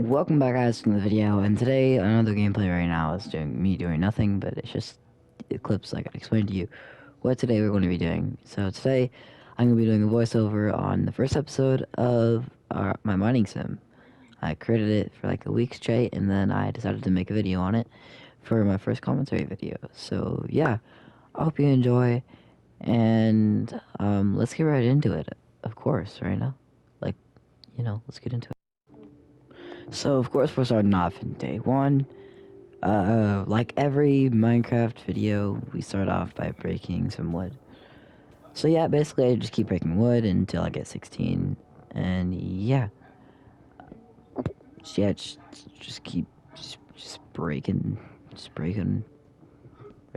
Welcome back, guys, to the video. And today, another gameplay right now is doing nothing, but it's just clips I can explain to you what today we're going to be doing. So today, I'm going to be doing a voiceover on the first episode of my mining sim. I created it for like a week straight, and then I decided to make a video on it for my first commentary video. So yeah, I hope you enjoy, and let's get right into it. Of course, right now, like let's get into it. So, of course, we're starting off in day one. Like every Minecraft video, we start off by breaking some wood. So yeah, basically I just keep breaking wood until I get 16. And yeah. Yeah, just keep just breaking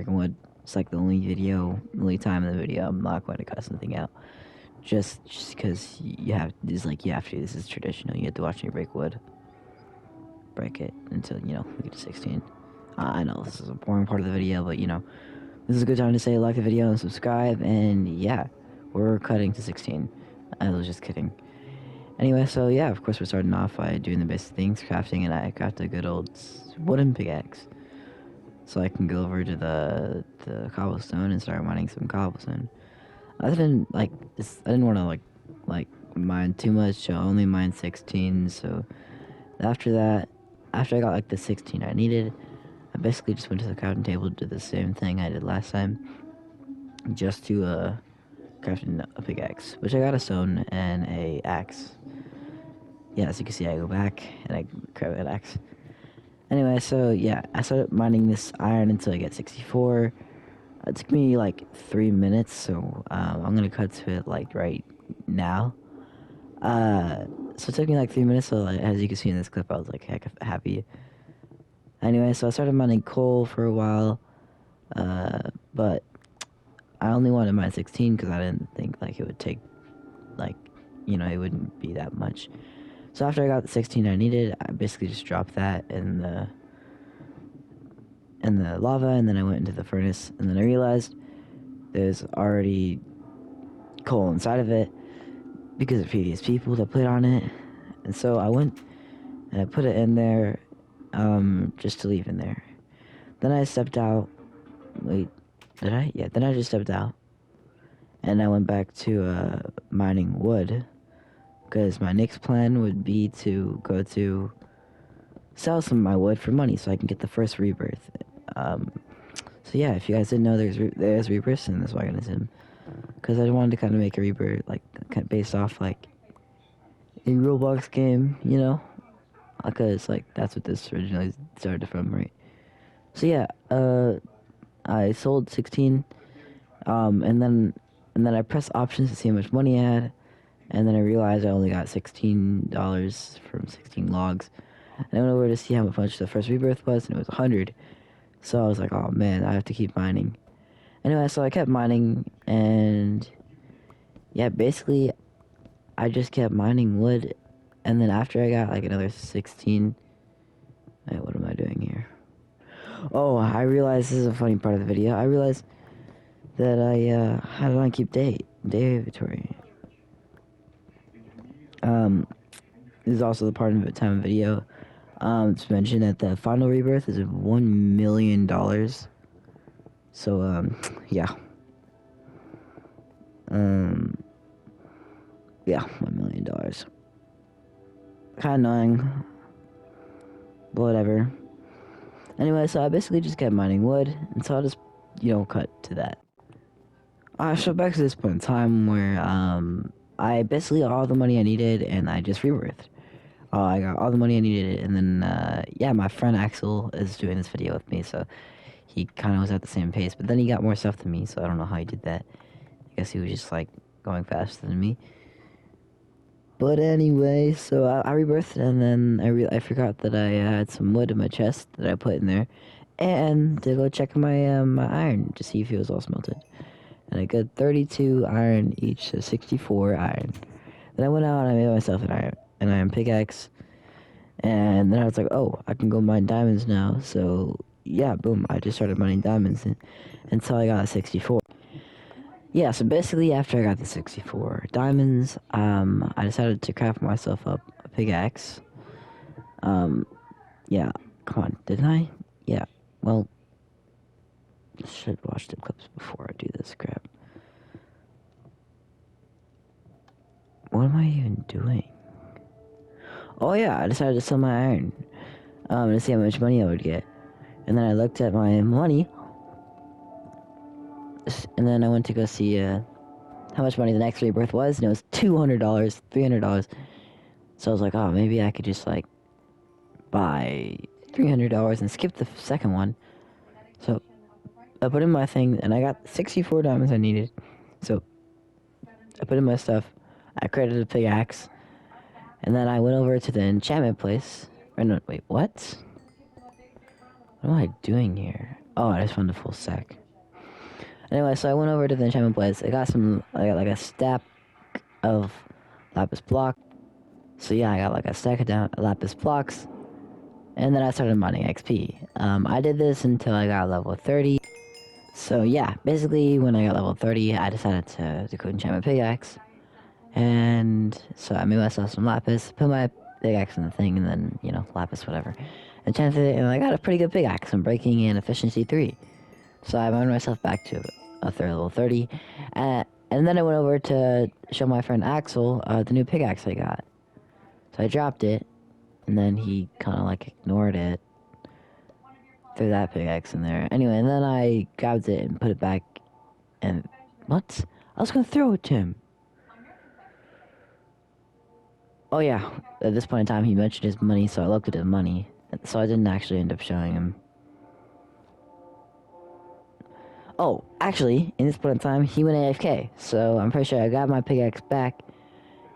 wood. It's like the only time in the video I'm not going to cut something out. Just because you have to. This is traditional. You have to watch me break wood. Break it until we get to 16. I know this is a boring part of the video, but this is a good time to say like the video and subscribe. And yeah, we're cutting to 16. I was just kidding. Anyway, so yeah, of course we're starting off by doing the basic things, crafting, and I craft a good old wooden pickaxe, so I can go over to the cobblestone and start mining some cobblestone. I didn't want to like mine too much. I only mined 16. So after that, after I got like the 16 I needed, I basically just went to the crafting table to do the same thing I did last time, just to craft a pickaxe, which I got a stone and a axe. Yeah, as you can see, I go back and I craft an axe. Anyway, so yeah, I started mining this iron until I get 64. It took me like 3 minutes, so I'm gonna cut to it like right now. So it took me like 3 minutes, so like, as you can see in this clip, I was like heck happy. Anyway, so I started mining coal for a while, but I only wanted mine 16 because I didn't think like it would take, like, it wouldn't be that much. So after I got the 16 I needed, I basically just dropped that in the lava, and then I went into the furnace, and then I realized there's already coal inside of it because of previous people that played on it, and so I went and I put it in there, just to leave in there. Then I stepped out. Wait, did I? Yeah, then I just stepped out, and I went back to mining wood, because my next plan would be to go to sell some of my wood for money so I can get the first rebirth. So yeah, if you guys didn't know, there's rebirths in this organism, because I wanted to kind of make a rebirth like based off like in Roblox game, because like that's what this originally started from, right? So yeah, I sold 16, and then I pressed options to see how much money I had, and then I realized I only got $16 from 16 logs. And I went over to see how much the first rebirth was, and it was 100. So I was like, oh man, I have to keep mining. Anyway, so I kept mining, and yeah, basically I just kept mining wood, and then after I got like another 16, wait, what am I doing here? Oh, I realized this is a funny part of the video. I realized that how do I keep day inventory? This is also the part of the time of video. To mention that the final rebirth is $1 million. So, yeah. Yeah, $1 million. Kind of annoying, but whatever. Anyway, so I basically just kept mining wood, and so I'll just, cut to that. So back to this point in time where, I basically got all the money I needed, and I just rebirthed. I got all the money I needed, and then, yeah, my friend Axel is doing this video with me, so he kind of was at the same pace, but then he got more stuff than me, so I don't know how he did that. I guess he was just, like, going faster than me. But anyway, so I rebirthed, and then I forgot that I had some wood in my chest that I put in there, and to go check my, my iron to see if it was all smelted. And I got 32 iron each, so 64 iron. Then I went out and I made myself an iron pickaxe, and then I was like, oh, I can go mine diamonds now. So yeah, boom, I just started mining diamonds until I got 64. Yeah, so basically after I got the 64 diamonds, I decided to craft myself up a pickaxe. Yeah, come on, didn't I? Yeah, well, should watch the clips before I do this crap. What am I even doing? Oh yeah, I decided to sell my iron, to see how much money I would get. And then I looked at my money, and then I went to go see, how much money the next rebirth was, and it was $200, $300. So I was like, oh, maybe I could just, like, buy $300 and skip the second one. So I put in my thing, and I got 64 diamonds I needed. So I put in my stuff, I created a pickaxe, and then I went over to the enchantment place. Or no, wait, what? What am I doing here? Oh, I just found a full sack. Anyway, so I went over to the enchantment place. I got like a stack of lapis block. So yeah, I got like a stack of lapis blocks. And then I started mining XP. I did this until I got level 30. So yeah, basically when I got level 30, I decided to go enchant my pickaxe. And so I made myself some lapis, put my pickaxe in the thing, and then, you know, lapis, whatever. Enchanted it, and I got a pretty good pickaxe. I'm breaking in efficiency 3. So I mined myself back to a third level 30. And then I went over to show my friend Axel the new pickaxe I got. So I dropped it, and then he kind of like ignored it. Threw that pickaxe in there. Anyway, and then I grabbed it and put it back. And what? I was gonna throw it to him. Oh yeah, at this point in time he mentioned his money, so I looked at his money. So I didn't actually end up showing him. Oh, actually, in this point in time, he went AFK. So I'm pretty sure I got my pickaxe back.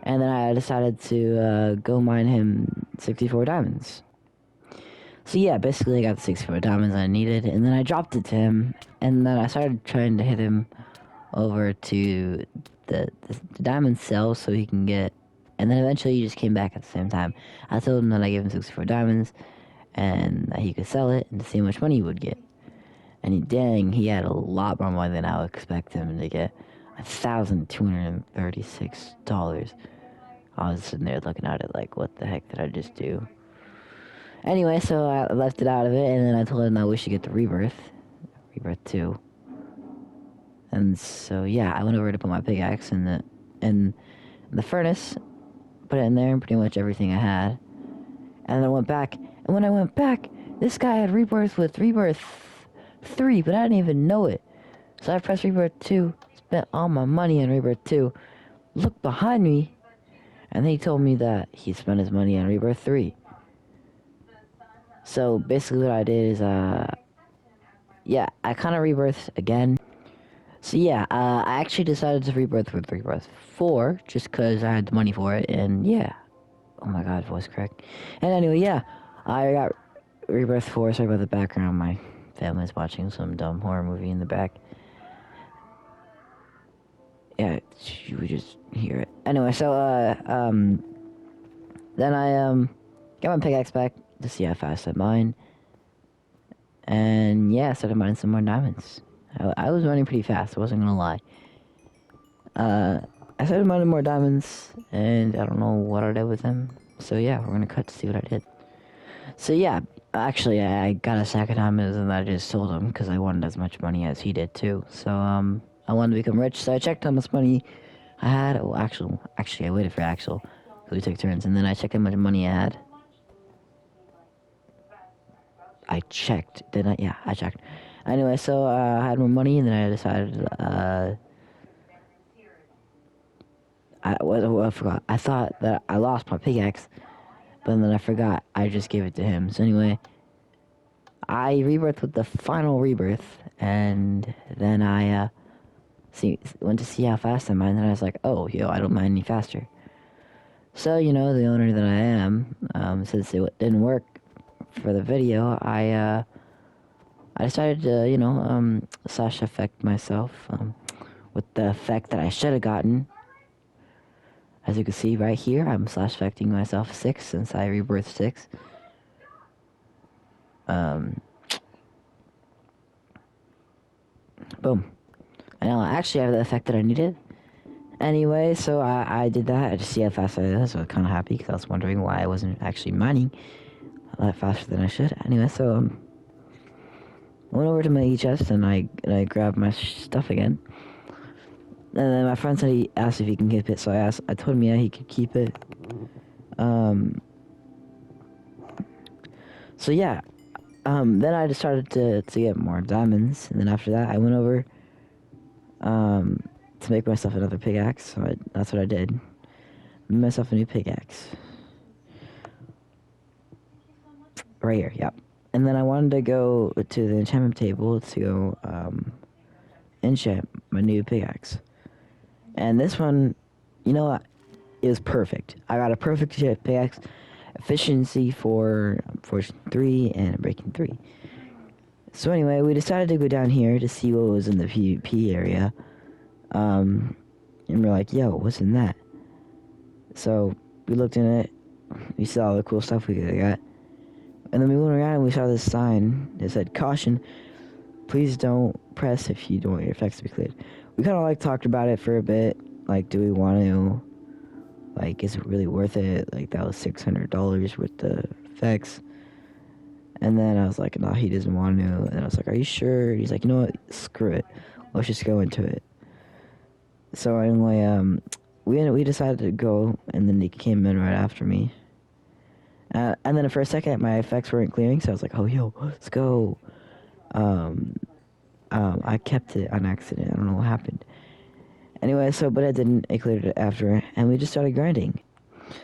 And then I decided to go mine him 64 diamonds. So yeah, basically I got the 64 diamonds I needed. And then I dropped it to him. And then I started trying to hit him over to the diamond cell so he can get... And then eventually he just came back at the same time. I told him that I gave him 64 diamonds. And that he could sell it and to see how much money he would get. And he had a lot more money than I would expect him to get. $1,236. I was sitting there looking at it like, what the heck did I just do? Anyway, so I left it out of it, and then I told him that we should get the Rebirth 2. And so, yeah, I went over to put my pickaxe in the furnace, put it in there, and pretty much everything I had. And then I went back, and when I went back, this guy had Rebirth with Rebirth 3, but I didn't even know it. So I pressed Rebirth 2, spent all my money on Rebirth 2, looked behind me, and he told me that he spent his money on Rebirth 3. So basically what I did is, yeah, I kind of rebirthed again. So yeah, I actually decided to rebirth with Rebirth 4, just because I had the money for it, and yeah. Oh my god, voice crack. And anyway, yeah, I got Rebirth 4, sorry about the background, my family's watching some dumb horror movie in the back. Yeah, you would just hear it. Anyway, so, then I, got my pickaxe back to see how fast I mine. And, yeah, I started mining some more diamonds. I was mining pretty fast, I wasn't gonna lie. I started mining more diamonds, and I don't know what I did with them. So, yeah, we're gonna cut to see what I did. So, yeah, actually, I got a sack of diamonds, and I just sold them, because I wanted as much money as he did, too. So, I wanted to become rich, so I checked how much money I had. Oh, actually, I waited for Axel, because we took turns, and then I checked how much money I had. I checked, didn't I? Yeah, I checked. Anyway, so I had more money, and then I decided, I forgot. I thought that I lost my pickaxe, but then I forgot. I just gave it to him. So anyway, I rebirthed with the final rebirth, and then I, went to see how fast I mined, and I was like, oh, yo, I don't mine any faster. So, you know, the owner that I am, since it didn't work for the video, I decided to, you know, slash effect myself, with the effect that I should have gotten. As you can see right here, I'm slash effecting myself 6 since I rebirthed 6. Boom. And now I actually have the effect that I needed. Anyway, so I did that. I just see how fast I did, so I was kind of happy because I was wondering why I wasn't actually mining. a lot faster than I should. Anyway, so I went over to my chest and I grabbed my stuff again. And then my friend said he asked if he can keep it, so I told him yeah he could keep it. So yeah, then I just started to get more diamonds, and then after that I went over to make myself another pickaxe. So that's what I did. Made myself a new pickaxe. Right here, yep. And then I wanted to go to the enchantment table to go enchant my new pickaxe. And this one, you know what, is perfect. I got a perfect pickaxe, efficiency for fortune 3 and breaking 3. So anyway, we decided to go down here to see what was in the PvP area. And we're like, yo, what's in that? So we looked in it, we saw all the cool stuff we got. And then we went around and we saw this sign that said, caution, please don't press if you don't want your effects to be cleared. We kind of like talked about it for a bit. Like, do we want to, like, is it really worth it? Like, that was $600 with the effects. And then I was like, no, he doesn't want to. And I was like, are you sure? And he's like, you know what? Screw it. Let's just go into it. So anyway, we decided to go, and then he came in right after me. And then for a second, my effects weren't clearing, so I was like, oh, yo, let's go. I kept it on accident. I don't know what happened. Anyway, but I didn't. I cleared it after, and we just started grinding.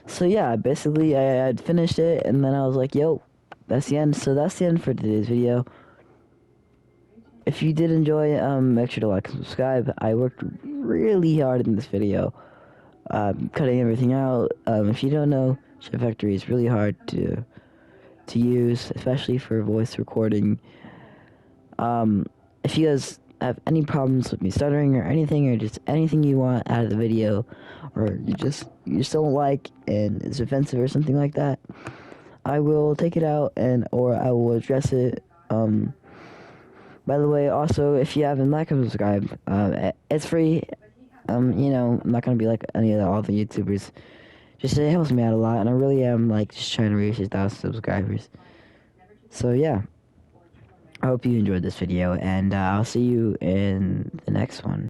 So yeah, basically, I had finished it, and then I was like, yo, that's the end. So that's the end for today's video. If you did enjoy, make sure to like and subscribe. I worked really hard in this video, cutting everything out. If you don't know, Chef Factory is really hard to use, especially for voice recording. If you guys have any problems with me stuttering or anything, or just anything you want out of the video, or you just don't like and it's offensive or something like that, I will take it out or I will address it. By the way, also, if you haven't liked and subscribed, it's free. You know, I'm not gonna be like any of all the YouTubers. Just it helps me out a lot, and I really am like just trying to reach 1,000 subscribers. So yeah, I hope you enjoyed this video, and I'll see you in the next one.